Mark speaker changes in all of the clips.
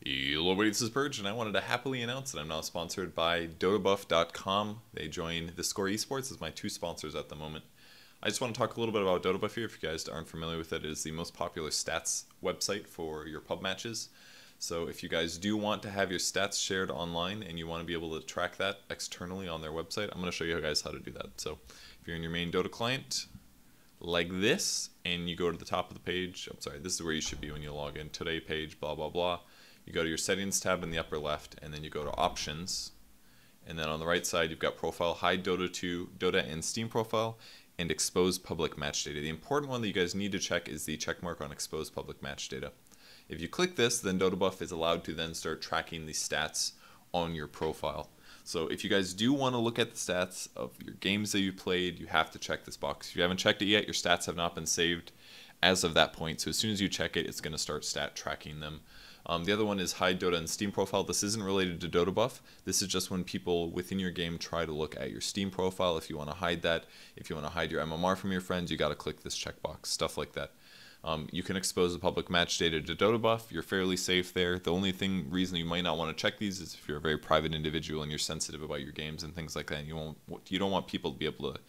Speaker 1: Hello everybody, this is Purge, and I wanted to happily announce that I'm now sponsored by Dotabuff.com. They joined the Score Esports as my two sponsors at the moment. I just want to talk a little bit about Dotabuff here. If you guys aren't familiar with it, it is the most popular stats website for your pub matches. So if you guys do want to have your stats shared online and you want to be able to track that externally on their website, I'm going to show you guys how to do that. So if you're in your main Dota client, like this, and you go to the top of the page, I'm sorry, this is where you should be when you log in, today page, blah, blah, blah. You go to your settings tab in the upper left, and then you go to options, and then on the right side you've got profile, hide Dota 2, Dota and Steam profile, and expose public match data. The important one that you guys need to check is the check mark on expose public match data. If you click this, then Dotabuff is allowed to then start tracking the stats on your profile. So if you guys do want to look at the stats of your games that you played, you have to check this box. If you haven't checked it yet, your stats have not been saved as of that point. So as soon as you check it, it's going to start stat tracking them. The other one is hide Dota and Steam profile. This isn't related to Dotabuff. This is just when people within your game try to look at your Steam profile. If you want to hide that, if you want to hide your MMR from your friends, you got to click this checkbox, stuff like that. You can expose the public match data to Dotabuff. You're fairly safe there. The only reason you might not want to check these is if you're a very private individual and you're sensitive about your games and things like that. And you don't want people to be able to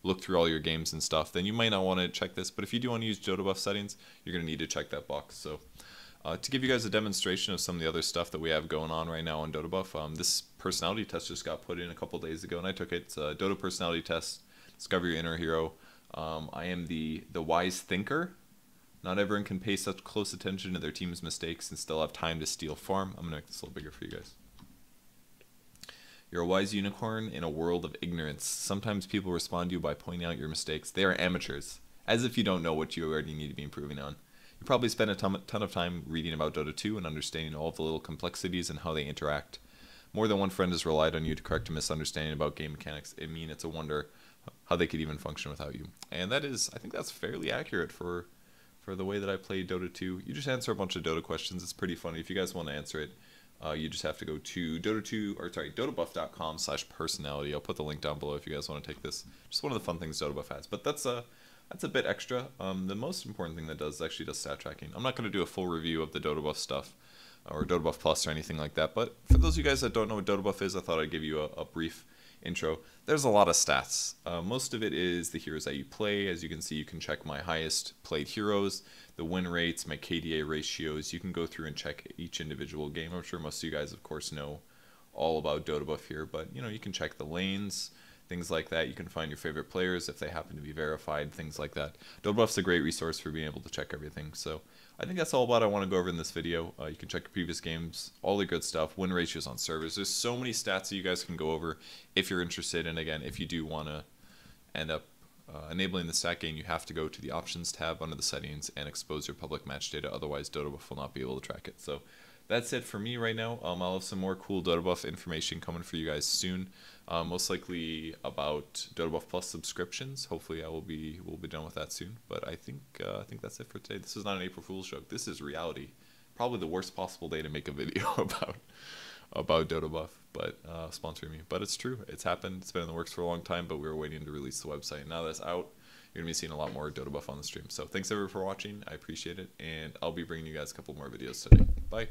Speaker 1: look through all your games and stuff. Then you might not want to check this. But if you do want to use Dotabuff settings, you're going to need to check that box. So to give you guys a demonstration of some of the other stuff that we have going on right now on Dotabuff, this personality test just got put in a couple days ago, and I took it. It's a Dota personality test. Discover your inner hero. I am the wise thinker. Not everyone can pay such close attention to their team's mistakes and still have time to steal farm. I'm going to make this a little bigger for you guys. You're a wise unicorn in a world of ignorance. Sometimes people respond to you by pointing out your mistakes. They are amateurs, as if you don't know what you already need to be improving on. You probably spend a ton of time reading about Dota 2 and understanding all of the little complexities and how they interact. More than one friend has relied on you to correct a misunderstanding about game mechanics. I mean, it's a wonder how they could even function without you. And that is, I think that's fairly accurate for the way that I play Dota 2. You just answer a bunch of Dota questions. It's pretty funny. If you guys want to answer it, you just have to go to Dotabuff.com/personality. I'll put the link down below if you guys want to take this. Just one of the fun things Dotabuff has. But that's a bit extra. The most important thing that does actually does stat tracking. I'm not going to do a full review of the Dotabuff stuff or Dotabuff Plus or anything like that. But for those of you guys that don't know what Dotabuff is, I thought I'd give you a brief intro. There's a lot of stats. Most of it is the heroes that you play. As you can see, you can check my highest played heroes, the win rates, my KDA ratios. You can go through and check each individual game. I'm sure most of you guys, of course, know all about Dotabuff here, but you can check the lanes, things like that. You can find your favorite players if they happen to be verified, things like that. Dotabuff's a great resource for being able to check everything. So I think that's all about I want to go over in this video. You can check your previous games, all the good stuff, win ratios on servers. There's so many stats that you guys can go over if you're interested. And again, if you do want to end up enabling the stat gain, you have to go to the options tab under the settings and expose your public match data. Otherwise, Dotabuff will not be able to track it. So that's it for me right now. I'll have some more cool Dotabuff information coming for you guys soon. Most likely about Dotabuff Plus subscriptions. Hopefully, we'll be done with that soon. But I think that's it for today. This is not an April Fool's joke. This is reality. Probably the worst possible day to make a video about Dotabuff, but sponsoring me. But it's true. It's happened. It's been in the works for a long time. But we were waiting to release the website. Now that's out, you're gonna be seeing a lot more Dotabuff on the stream. So thanks everyone for watching. I appreciate it, and I'll be bringing you guys a couple more videos today. Bye.